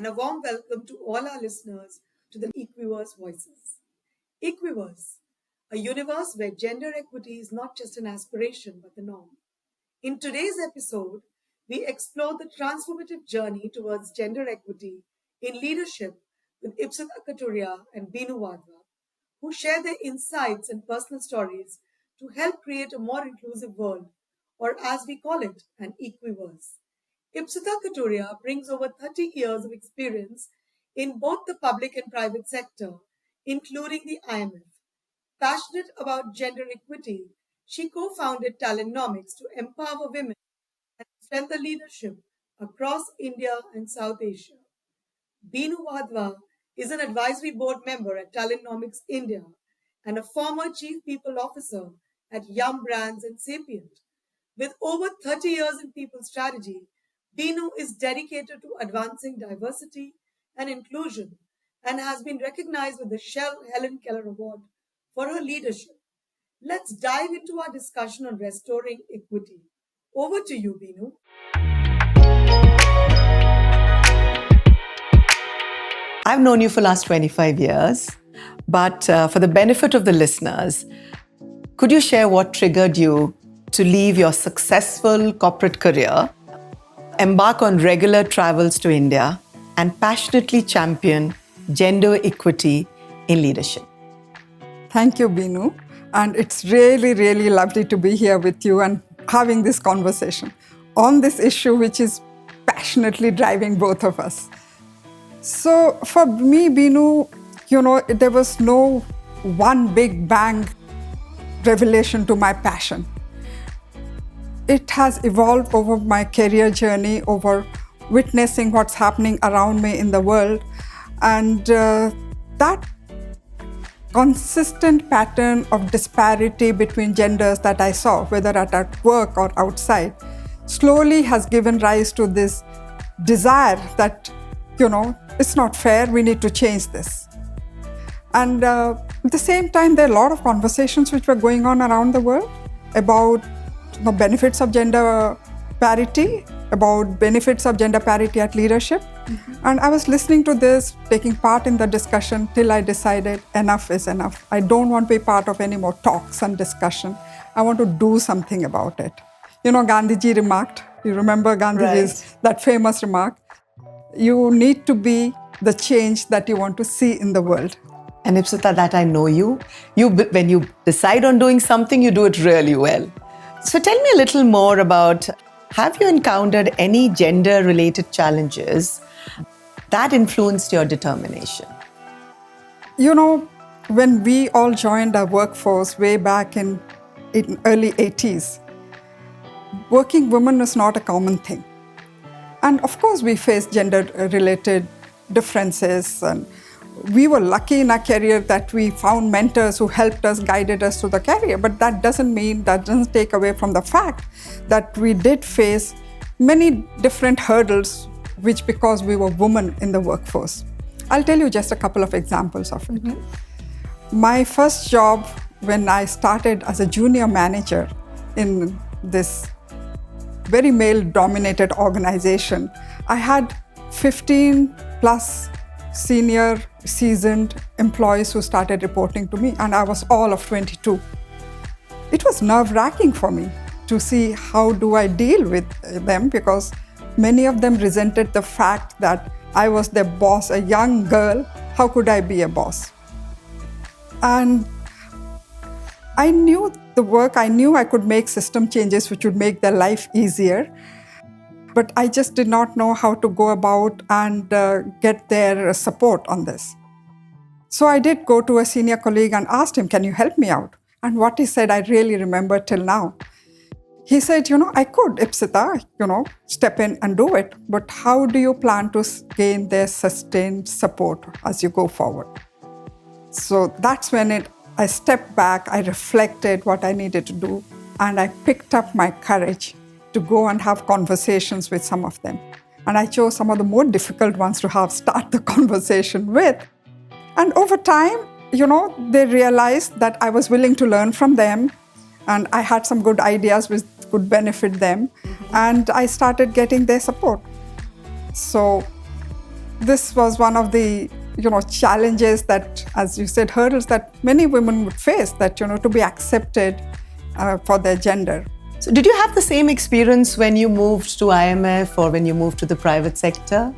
and a warm welcome to all our listeners to the Equiverse Voices. Equiverse, a universe where gender equity is not just an aspiration but the norm. In today's episode, we explore the transformative journey towards gender equity in leadership with Ipsita Kathuria and Binoo Wadhwa, who share their insights and personal stories to help create a more inclusive world, or as we call it, an Equiverse. Ipsita Kathuria brings over 30 years of experience in both the public and private sector, including the IMF. Passionate about gender equity, she co-founded TalentNomics to empower women and strengthen leadership across India and South Asia. Binoo Wadhwa is an advisory board member at TalentNomics India and a former chief people officer at Yum Brands and Sapient. With over 30 years in people strategy, Binoo is dedicated to advancing diversity and inclusion and has been recognized with the Shell Helen Keller Award for her leadership. Let's dive into our discussion on restoring equity. Over to you, Binoo. I've known you for the last 25 years, but for the benefit of the listeners, could you share what triggered you to leave your successful corporate career, embark on regular travels to India, and passionately champion gender equity in leadership? Thank you, Binoo. And it's really, really lovely to be here with you and having this conversation on this issue, which is passionately driving both of us. So for me, Binoo, there was no one big bang revelation to my passion. It has evolved over my career journey, over witnessing what's happening around me in the world. And that consistent pattern of disparity between genders that I saw, whether at work or outside, slowly has given rise to this desire that, it's not fair, we need to change this. And at the same time, there are a lot of conversations which were going on around the world about the benefits of gender parity, about benefits of gender parity at leadership. Mm-hmm. And I was listening to this, taking part in the discussion till I decided enough is enough. I don't want to be part of any more talks and discussion. I want to do something about it. Gandhiji remarked, you remember Gandhiji's that famous remark, you need to be the change that you want to see in the world. And Ipsita, that I know you. When you decide on doing something, you do it really well. So tell me a little more about, have you encountered any gender-related challenges that influenced your determination? When we all joined our workforce way back in early 80s, working women was not a common thing. And of course, we faced gender-related differences, and we were lucky in our career that we found mentors who helped us, guided us through the career. But that doesn't take away from the fact that we did face many different hurdles, which because we were women in the workforce. I'll tell you just a couple of examples of it. Mm-hmm. My first job, when I started as a junior manager in this very male-dominated organization, I had 15 plus senior, seasoned employees who started reporting to me, and I was all of 22. It was nerve-wracking for me to see how do I deal with them, because many of them resented the fact that I was their boss, a young girl. How could I be a boss? And I knew the work, I knew I could make system changes which would make their life easier, but I just did not know how to go about and get their support on this. So I did go to a senior colleague and asked him, can you help me out? And what he said, I really remember till now. He said, I could, Ipsita, step in and do it, but how do you plan to gain their sustained support as you go forward? So that's when I stepped back, I reflected what I needed to do, and I picked up my courage to go and have conversations with some of them. And I chose some of the more difficult ones to start the conversation with. And over time, they realized that I was willing to learn from them, and I had some good ideas which could benefit them. Mm-hmm. And I started getting their support. So this was one of the challenges that, as you said, hurdles that many women would face, that to be accepted for their gender. So did you have the same experience when you moved to IMF or when you moved to the private sector?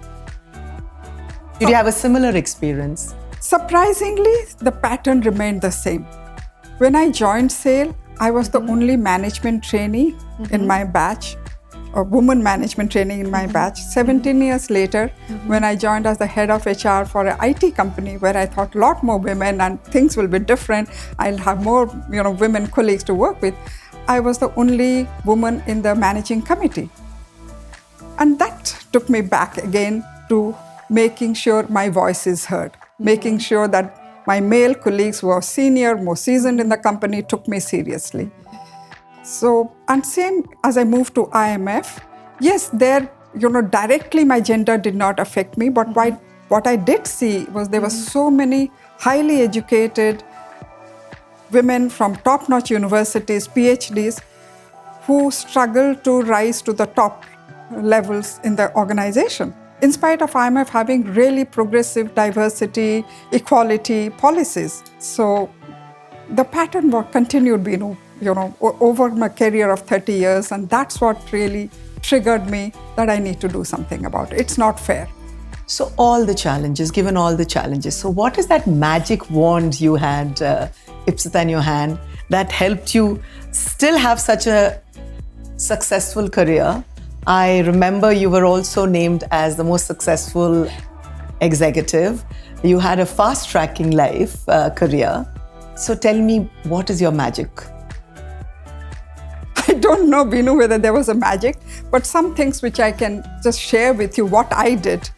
Did you have a similar experience? Surprisingly, the pattern remained the same. When I joined SAIL, I was the only management trainee in my batch, a woman management trainee in my batch. 17 years later, when I joined as the head of HR for an IT company, where I thought a lot more women and things will be different, I'll have more women colleagues to work with, I was the only woman in the managing committee. And that took me back again to making sure my voice is heard, making sure that my male colleagues who are senior, more seasoned in the company took me seriously. So, and same as I moved to IMF, yes, there, directly my gender did not affect me, but what I did see was there were so many highly educated women from top-notch universities, PhDs, who struggled to rise to the top levels in the organization, in spite of IMF having really progressive diversity, equality policies. So the pattern continued, over my career of 30 years, and that's what really triggered me that I need to do something about it. It's not fair. So given all the challenges, so what is that magic wand you had, Ipsita, in your hand that helped you still have such a successful career? I remember you were also named as the most successful executive. You had a fast-tracking life career. So tell me, what is your magic? I don't know, Binoo, whether there was a magic, but some things which I can just share with you what I did.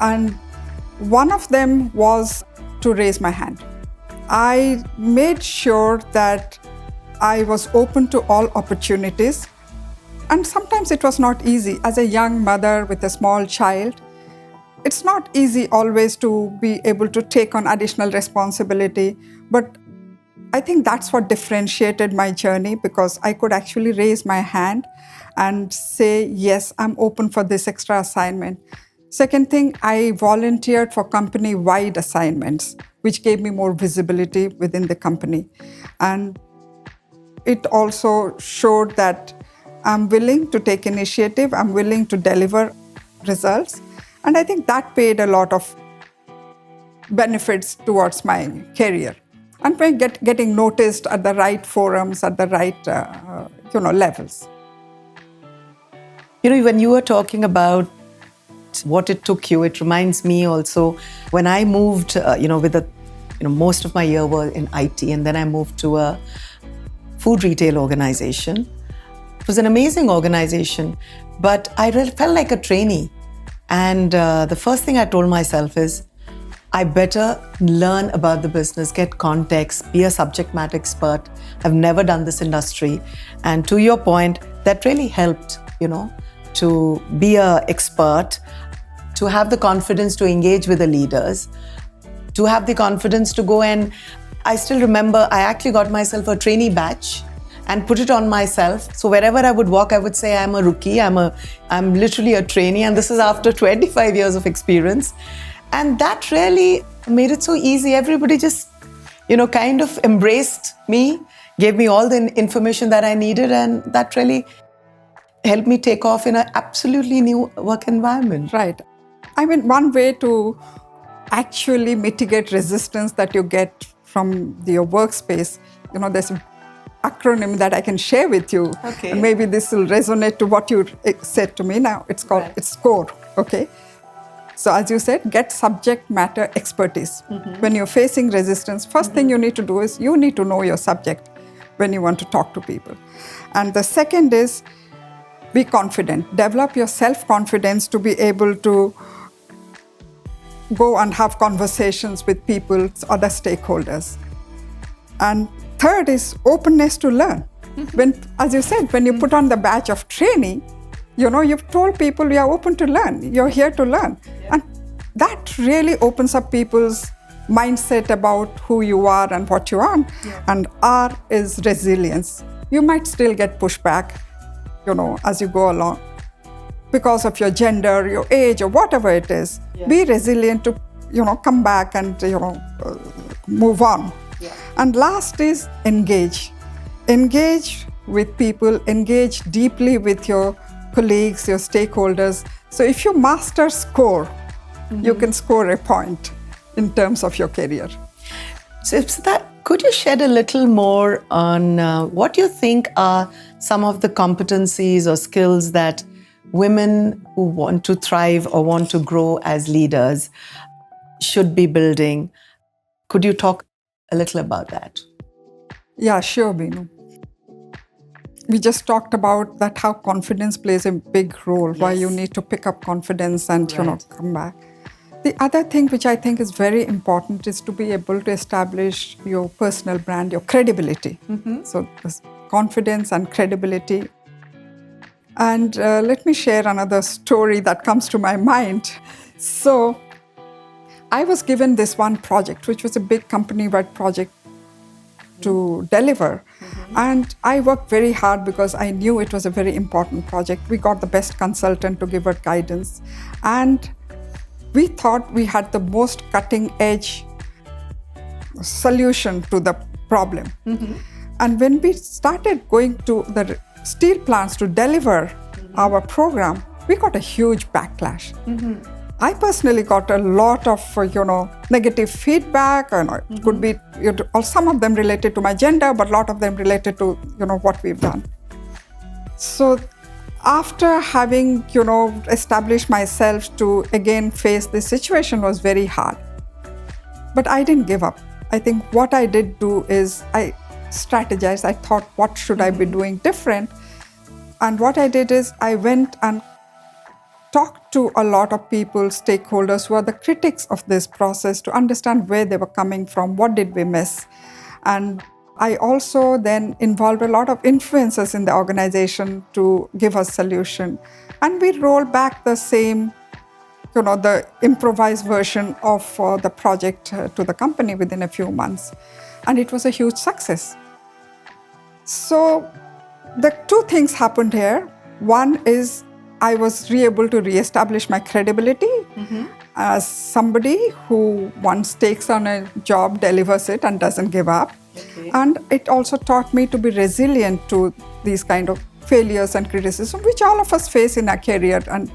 And one of them was to raise my hand. I made sure that I was open to all opportunities. And sometimes it was not easy. As a young mother with a small child, it's not easy always to be able to take on additional responsibility. But I think that's what differentiated my journey, because I could actually raise my hand and say, yes, I'm open for this extra assignment. Second thing, I volunteered for company-wide assignments, which gave me more visibility within the company. And it also showed that I'm willing to take initiative, I'm willing to deliver results. And I think that paid a lot of benefits towards my career. And by getting noticed at the right forums, at the right levels. When you were talking about what it took you, it reminds me also when I moved, most of my year was in IT, and then I moved to a food retail organization. It was an amazing organization, but I felt like a trainee. And the first thing I told myself is, I better learn about the business, get context, be a subject matter expert. I've never done this industry. And to your point, that really helped, to be an expert, to have the confidence to engage with the leaders, to have the confidence to go, and I still remember I actually got myself a trainee badge and put it on myself. So wherever I would walk, I would say I'm a rookie, I'm literally a trainee, and this is after 25 years of experience. And that really made it so easy. Everybody just, kind of embraced me, gave me all the information that I needed, and that really helped me take off in an absolutely new work environment. Right. I mean, one way to actually mitigate resistance that you get from your workspace, there's an acronym that I can share with you. Okay. And maybe this will resonate to what you said to me now. It's called, It's SCORE, okay? So as you said, get subject matter expertise. When you're facing resistance, first thing you need to do is you need to know your subject when you want to talk to people. And the second is be confident. Develop your self-confidence to be able to go and have conversations with people, other stakeholders. And third is openness to learn. When, as you said, when you put on the badge of trainee, you've told people you are open to learn, you're here to learn. And that really opens up people's mindset about who you are and what you are. And R is resilience. You might still get pushback, as you go along. because of your gender, your age, or whatever it is. Yeah. Be resilient to, come back and, move on. Yeah. And last is engage. Engage with people, engage deeply with your colleagues, your stakeholders. So if you master score, you can score a point in terms of your career. So Ipsita, could you shed a little more on what you think are some of the competencies or skills that women who want to thrive or want to grow as leaders should be building? Could you talk a little about that? Yeah, sure, Binoo. We just talked about that how confidence plays a big role, why you need to pick up confidence and, come back. The other thing which I think is very important is to be able to establish your personal brand, your credibility. So this confidence and credibility. And let me share another story that comes to my mind. So I was given this one project, which was a big company-wide project to deliver. And I worked very hard because I knew it was a very important project. We got the best consultant to give us guidance. And we thought we had the most cutting-edge solution to the problem. And when we started going to the steel plants to deliver our program, we got a huge backlash. I personally got a lot of, negative feedback. It could be, or some of them related to my gender, but a lot of them related to, what we've done. So after having, established myself to again face this situation was very hard. But I didn't give up. I think what I did do is I strategized. I thought, what should I be doing different? And what I did is I went and talked to a lot of people, stakeholders who are the critics of this process to understand where they were coming from, what did we miss. And I also then involved a lot of influencers in the organization to give us solution. And we rolled back the same, the improvised version of the project to the company within a few months. And it was a huge success. So the two things happened here. One is I was able to reestablish my credibility as somebody who once takes on a job, delivers it, and doesn't give up. Okay. And it also taught me to be resilient to these kind of failures and criticism, which all of us face in our career. And,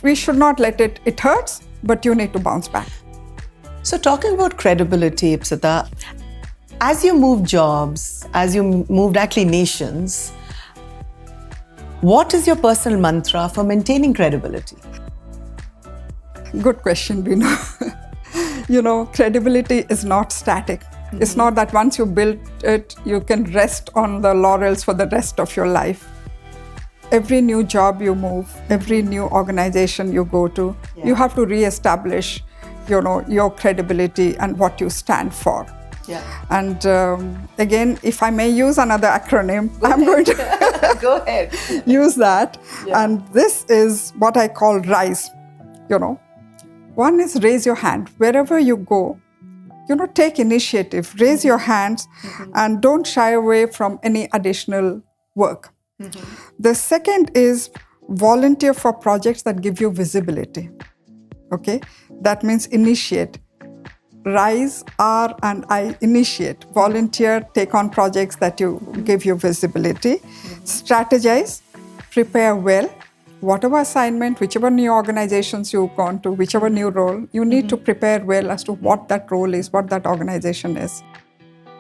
we should not let it hurts, but you need to bounce back. So talking about credibility, Ipsita, as you move jobs, as you moved actually nations, what is your personal mantra for maintaining credibility? Good question, Binoo. Credibility is not static. It's not that once you build it, you can rest on the laurels for the rest of your life. Every new job you move, every new organization you go to, you have to reestablish, your credibility and what you stand for. Yeah. And again, if I may use another acronym, I'm going to go ahead. Use that. Yeah. And this is what I call RISE. One is raise your hand. Wherever you go, take initiative, raise your hands, and don't shy away from any additional work. The second is volunteer for projects that give you visibility. Okay? That means initiate. Rise, R and I, initiate. Volunteer, take on projects that give you visibility. Strategize, prepare well. Whatever assignment, whichever new organizations you've gone to, whichever new role, you need to prepare well as to what that role is, what that organization is.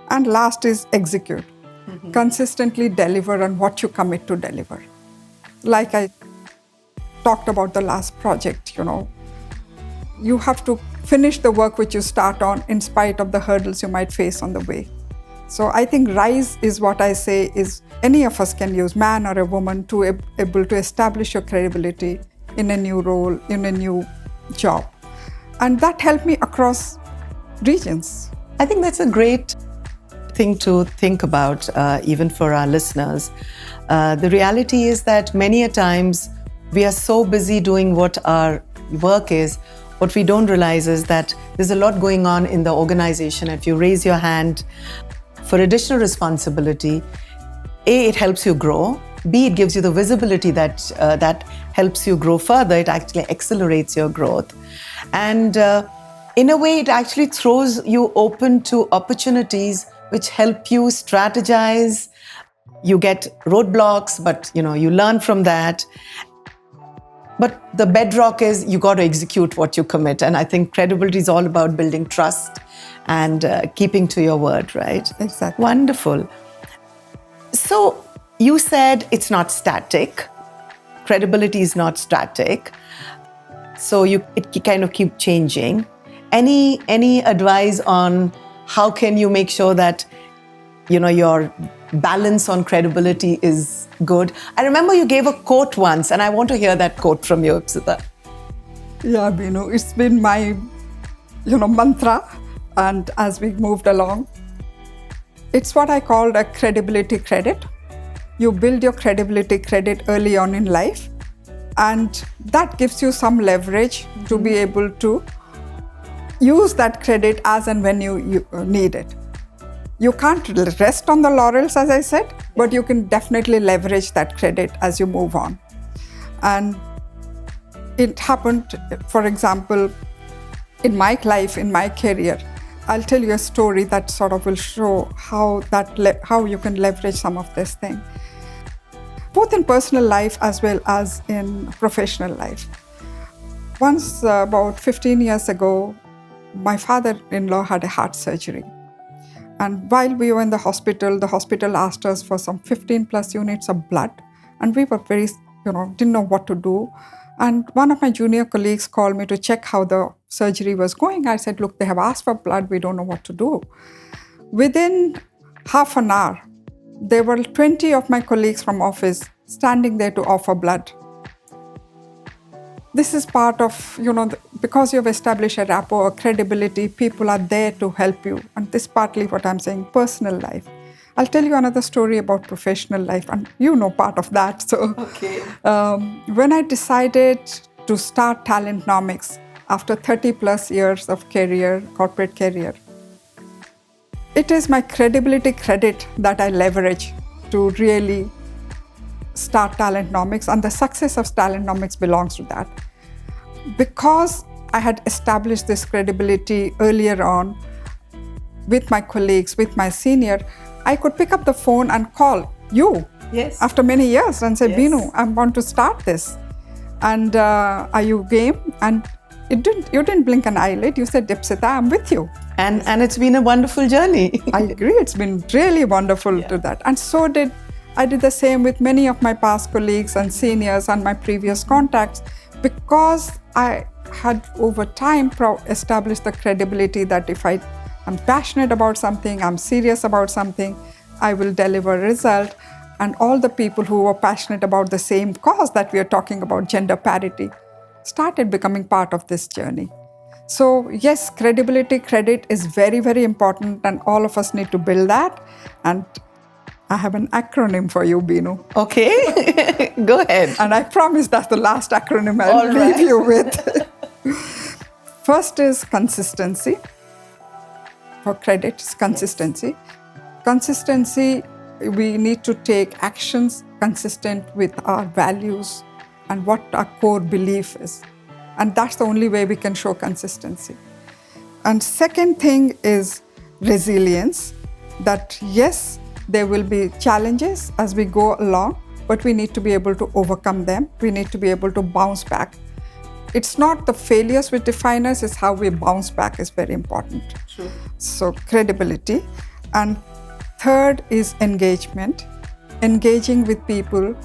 And last is execute. Consistently deliver on what you commit to deliver. Like I talked about the last project, you have to finish the work which you start on in spite of the hurdles you might face on the way. So I think RISE is what I say is any of us can use, man or a woman, to able to establish your credibility in a new role, in a new job. And that helped me across regions. I think that's a great thing to think about, even for our listeners. The reality is that many a times we are so busy doing what our work is, what we don't realize is that there's a lot going on in the organization. If you raise your hand for additional responsibility, A, it helps you grow, B, it gives you the visibility that helps you grow further. It actually accelerates your growth. And in a way, it actually throws you open to opportunities which help you strategize. You get roadblocks, but you learn from that. But the bedrock is you got to execute what you commit. And I think credibility is all about building trust and keeping to your word, right? Exactly. Wonderful. So you said it's not static. Credibility is not static. So it kind of keep changing. Any advice on how can you make sure that your balance on credibility is good? I remember you gave a quote once, and I want to hear that quote from you, Ipsita. Yeah, Binoo, it's been my mantra, and as we moved along, it's what I called a credibility credit. You build your credibility credit early on in life, and that gives you some leverage to be able to use that credit as and when you need it. You can't rest on the laurels, as I said, but you can definitely leverage that credit as you move on. And it happened, for example, in my life, in my career. I'll tell you a story that sort of will show how you can leverage some of this thing, both in personal life as well as in professional life. Once, about 15 years ago, my father-in-law had a heart surgery. And while we were in the hospital asked us for some 15 plus units of blood. And we were very, didn't know what to do. And one of my junior colleagues called me to check how the surgery was going. I said, look, they have asked for blood. We don't know what to do. Within half an hour, there were 20 of my colleagues from office standing there to offer blood. This is part of, because you've established a rapport, a credibility, people are there to help you. And this is partly what I'm saying, personal life. I'll tell you another story about professional life, and part of that. So, okay. When I decided to start TalentNomics after 30 plus years of corporate career, it is my credibility credit that I leverage to really start TalentNomics, and the success of TalentNomics belongs to that. Because I had established this credibility earlier on with my colleagues, with my senior, I could pick up the phone and call you after many years and say, Binoo, I want to start this. And are you game? And you didn't blink an eyelid. You said, Ipsita, I'm with you. And it's been a wonderful journey. I agree. It's been really wonderful to that. And I did the same with many of my past colleagues and seniors and my previous contacts, because I had over time established the credibility that if I am passionate about something, I'm serious about something, I will deliver a result. And all the people who were passionate about the same cause that we are talking about, gender parity, started becoming part of this journey. So yes, credibility credit is very, very important, and all of us need to build that. And I have an acronym for you, Binoo. Okay, go ahead. And I promise that's the last acronym I'll leave you with. First is consistency. For credit, it's consistency. Consistency, we need to take actions consistent with our values and what our core belief is. And that's the only way we can show consistency. And second thing is resilience, that yes, there will be challenges as we go along, but we need to be able to overcome them. We need to be able to bounce back. It's not the failures which define us, it's how we bounce back is very important. True. So credibility. And third is engagement. Engaging with people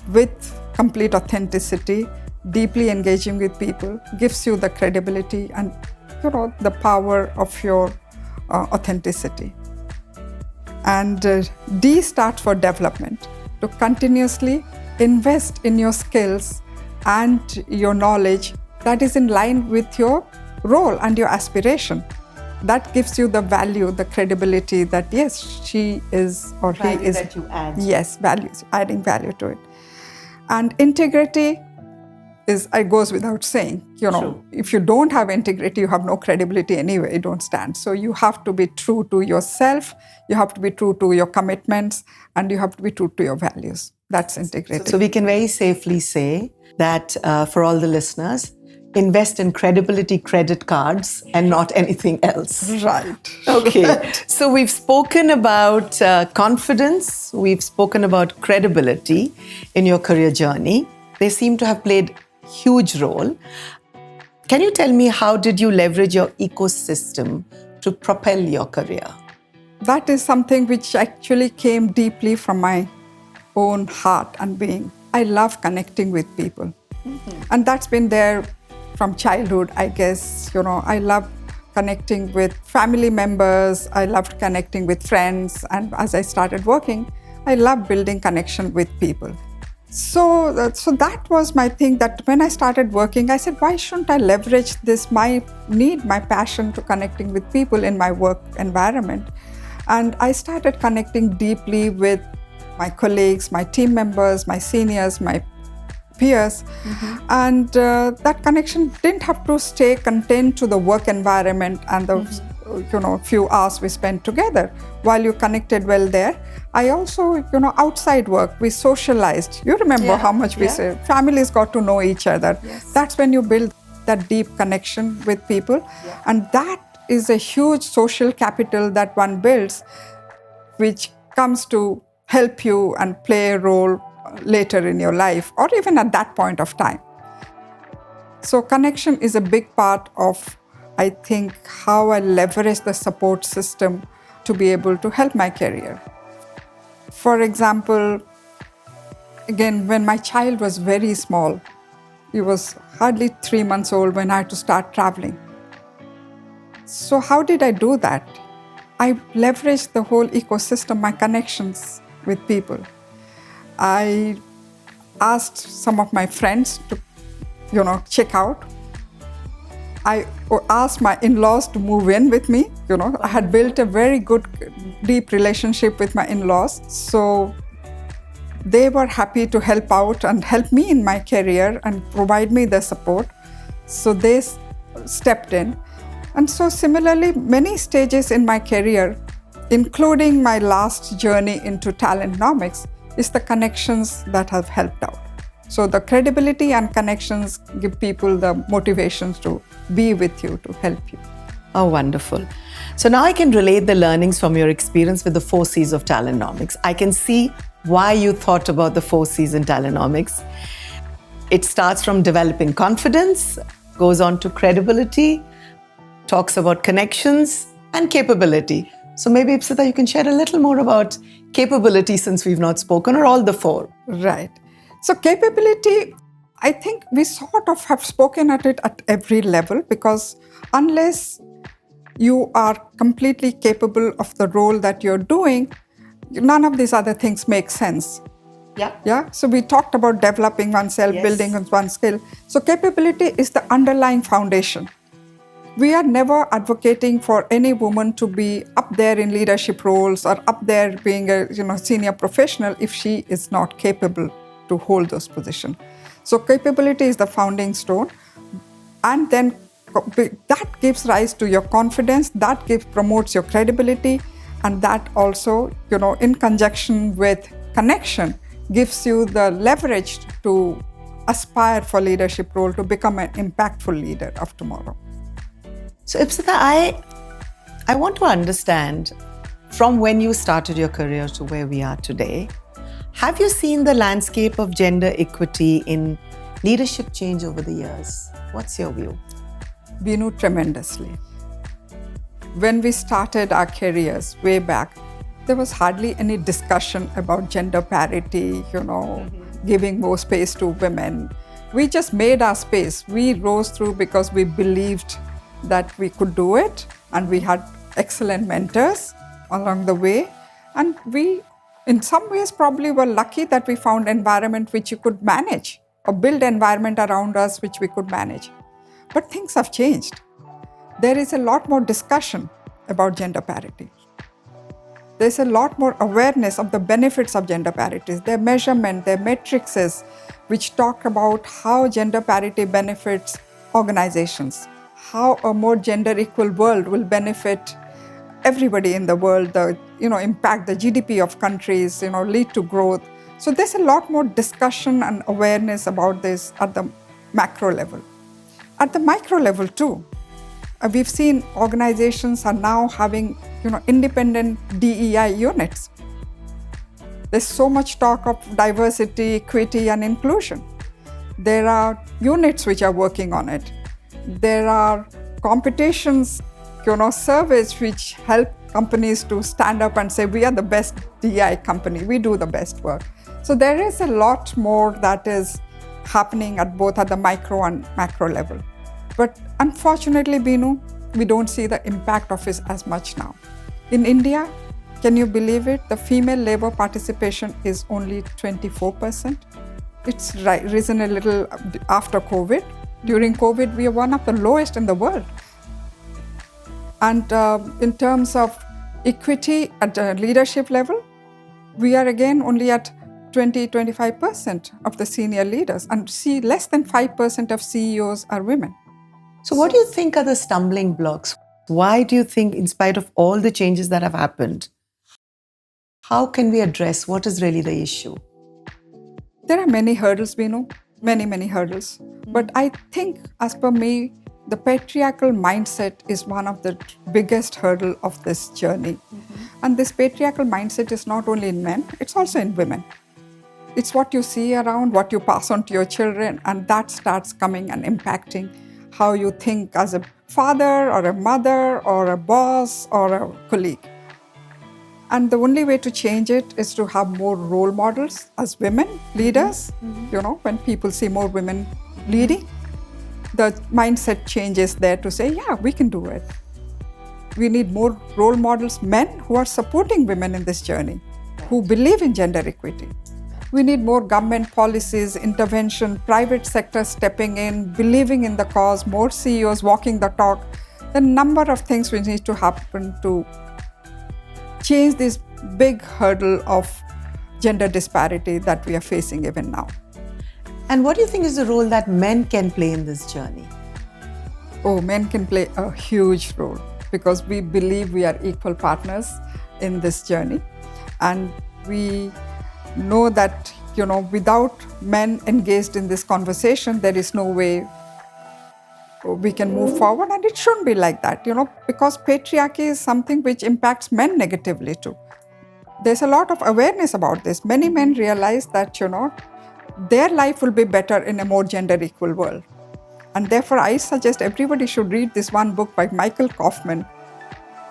with complete authenticity, deeply engaging with people gives you the credibility and the power of your authenticity. And D stands for development, to continuously invest in your skills and your knowledge that is in line with your role and your aspiration. That gives you the value, the credibility that yes, she is or value he is. That you add. Yes, values, adding value to it. And integrity it goes without saying. True. If you don't have integrity, you have no credibility anyway, you don't stand. So you have to be true to yourself, you have to be true to your commitments, and you have to be true to your values. That's integrity. So we can very safely say that for all the listeners, invest in credibility credit cards and not anything else. Right. Okay. So we've spoken about confidence, we've spoken about credibility in your career journey. They seem to have played a huge role. Can you tell me, how did you leverage your ecosystem to propel your career? That is something which actually came deeply from my own heart and being. I love connecting with people. And that's been there from childhood, I guess. I love connecting with family members. I loved connecting with friends. And as I started working, I loved building connection with people. So that was my thing, that when I started working, I said, why shouldn't I leverage this, my need, my passion to connecting with people in my work environment? And I started connecting deeply with my colleagues, my team members, my seniors, my peers. And that connection didn't have to stay contained to the work environment and the few hours we spent together. While you connected well there, I also, outside work, we socialized. You remember how much we said, families got to know each other. Yes. That's when you build that deep connection with people. And that is a huge social capital that one builds, which comes to help you and play a role later in your life, or even at that point of time. So connection is a big part of, I think, how I leverage the support system to be able to help my career. For example, again, when my child was very small, he was hardly 3 months old when I had to start traveling. So how did I do that? I leveraged the whole ecosystem, my connections with people. I asked some of my friends to, check out. I asked my in-laws to move in with me. I had built a very good, deep relationship with my in-laws. So they were happy to help out and help me in my career and provide me the support. So they stepped in. And so similarly, many stages in my career, including my last journey into TalentNomics, is the connections that have helped out. So the credibility and connections give people the motivations to be with you, to help you. Oh, wonderful. So now I can relate the learnings from your experience with the 4 C's of TalentNomics. I can see why you thought about the 4 C's in TalentNomics. It starts from developing confidence, goes on to credibility, talks about connections and capability. So maybe, Ipsita, you can share a little more about capability, since we've not spoken, or all the 4. Right. So capability, I think we sort of have spoken at it at every level, because unless you are completely capable of the role that you're doing, none of these other things make sense. Yeah. So we talked about developing oneself, building one's skill. So capability is the underlying foundation. We are never advocating for any woman to be up there in leadership roles or up there being a senior professional if she is not capable to hold those positions. So capability is the founding stone, and then that gives rise to your confidence, that promotes your credibility, and that also, in conjunction with connection, gives you the leverage to aspire for leadership role, to become an impactful leader of tomorrow. So Ipsita, I want to understand, from when you started your career to where we are today, have you seen the landscape of gender equity in leadership change over the years? What's your view? Binoo, tremendously. When we started our careers way back, there was hardly any discussion about gender parity, giving more space to women. We just made our space. We rose through because we believed that we could do it, and we had excellent mentors along the way. And we, in some ways, probably were lucky that we found an environment which you could manage, or build an environment around us which we could manage. But things have changed. There is a lot more discussion about gender parity. There's a lot more awareness of the benefits of gender parities, their measurement, their matrices, which talk about how gender parity benefits organizations, how a more gender equal world will benefit everybody in the world, impact the GDP of countries, lead to growth. So there's a lot more discussion and awareness about this at the macro level. At the micro level too, we've seen organizations are now having independent DEI units. There's so much talk of diversity, equity, and inclusion. There are units which are working on it. There are competitions, surveys which help companies to stand up and say, we are the best DEI company, we do the best work. So there is a lot more that is happening at both at the micro and macro level. But unfortunately, Binoo, we don't see the impact of it as much now. In India, can you believe it? The female labor participation is only 24%. It's risen a little after COVID. During COVID, we are one of the lowest in the world. And in terms of equity at the leadership level, we are again only at 20-25% of the senior leaders, and see less than 5% of CEOs are women. So what do you think are the stumbling blocks? Why do you think, in spite of all the changes that have happened, how can we address what is really the issue? There are many hurdles, Binoo, many hurdles. But I think, as per me, the patriarchal mindset is one of the biggest hurdle of this journey. And this patriarchal mindset is not only in men, it's also in women. It's what you see around, what you pass on to your children, and that starts coming and impacting how you think as a father or a mother or a boss or a colleague. And the only way to change it is to have more role models as women leaders. When people see more women leading, the mindset changes there to say, yeah, we can do it. We need more role models, men who are supporting women in this journey, who believe in gender equity. We need more government policies, intervention, private sector stepping in, believing in the cause, more CEOs walking the talk. The number of things which need to happen to change this big hurdle of gender disparity that we are facing even now. And what do you think is the role that men can play in this journey? Oh, men can play a huge role because we believe we are equal partners in this journey. And we know that, without men engaged in this conversation, there is no way we can move forward, and it shouldn't be like that, because patriarchy is something which impacts men negatively too. There's a lot of awareness about this. Many men realize that, their life will be better in a more gender equal world. And therefore, I suggest everybody should read this one book by Michael Kaufman,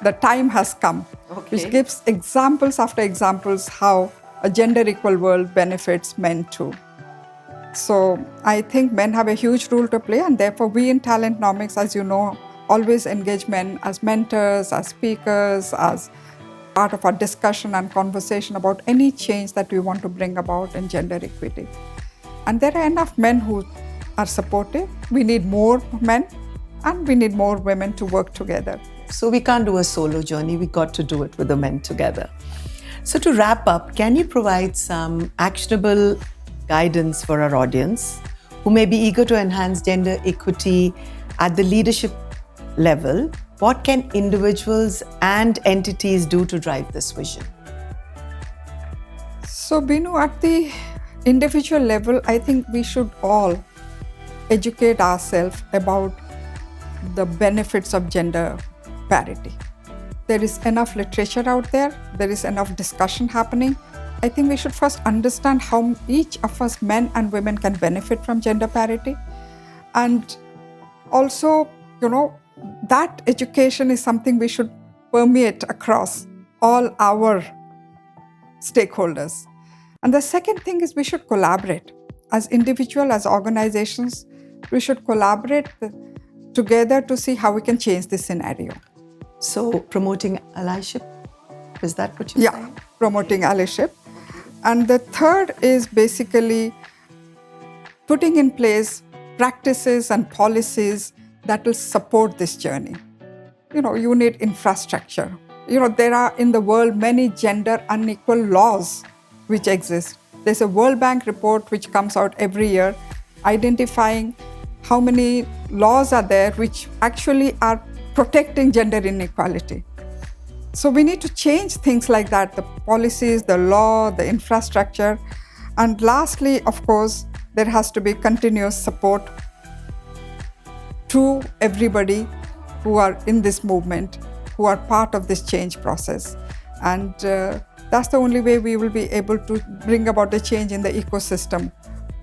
The Time Has Come, which gives examples after examples how a gender equal world benefits men too. So I think men have a huge role to play, and therefore we in TalentNomics, as you know, always engage men as mentors, as speakers, as part of our discussion and conversation about any change that we want to bring about in gender equity. And there are enough men who are supportive. We need more men, and we need more women to work together. So we can't do a solo journey, we got to do it with the men together. So to wrap up, can you provide some actionable guidance for our audience who may be eager to enhance gender equity at the leadership level? What can individuals and entities do to drive this vision? So, Binoo, at the individual level, I think we should all educate ourselves about the benefits of gender parity. There is enough literature out there. There is enough discussion happening. I think we should first understand how each of us, men and women, can benefit from gender parity. And also, that education is something we should permeate across all our stakeholders. And the second thing is we should collaborate. As individuals, as organizations, we should collaborate together to see how we can change this scenario. So promoting allyship, is that what you're saying? Yeah, promoting allyship. And the third is basically putting in place practices and policies that will support this journey. You need infrastructure. There are in the world many gender unequal laws which exist. There's a World Bank report which comes out every year identifying how many laws are there which actually are protecting gender inequality. So we need to change things like that, the policies, the law, the infrastructure. And lastly, of course, there has to be continuous support to everybody who are in this movement, who are part of this change process. And that's the only way we will be able to bring about the change in the ecosystem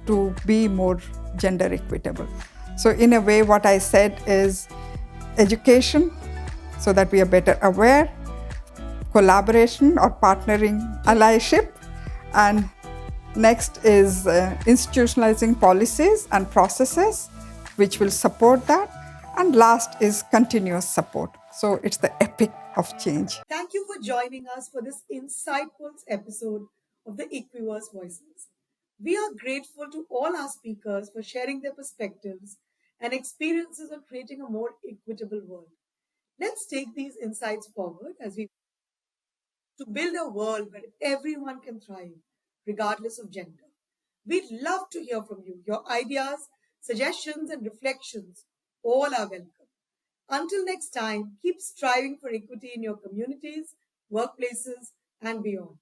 to be more gender equitable. So in a way, what I said is education, so that we are better aware, collaboration or partnering allyship, and next is institutionalizing policies and processes which will support that, and last is continuous support. So it's the epic of change. Thank you for joining us for this insightful episode of the Equiverse Voices. We are grateful to all our speakers for sharing their perspectives and experiences on creating a more equitable world. Let's take these insights forward as we to build a world where everyone can thrive, regardless of gender. We'd love to hear from you. Your ideas, suggestions, and reflections all are welcome. Until next time, keep striving for equity in your communities, workplaces, and beyond.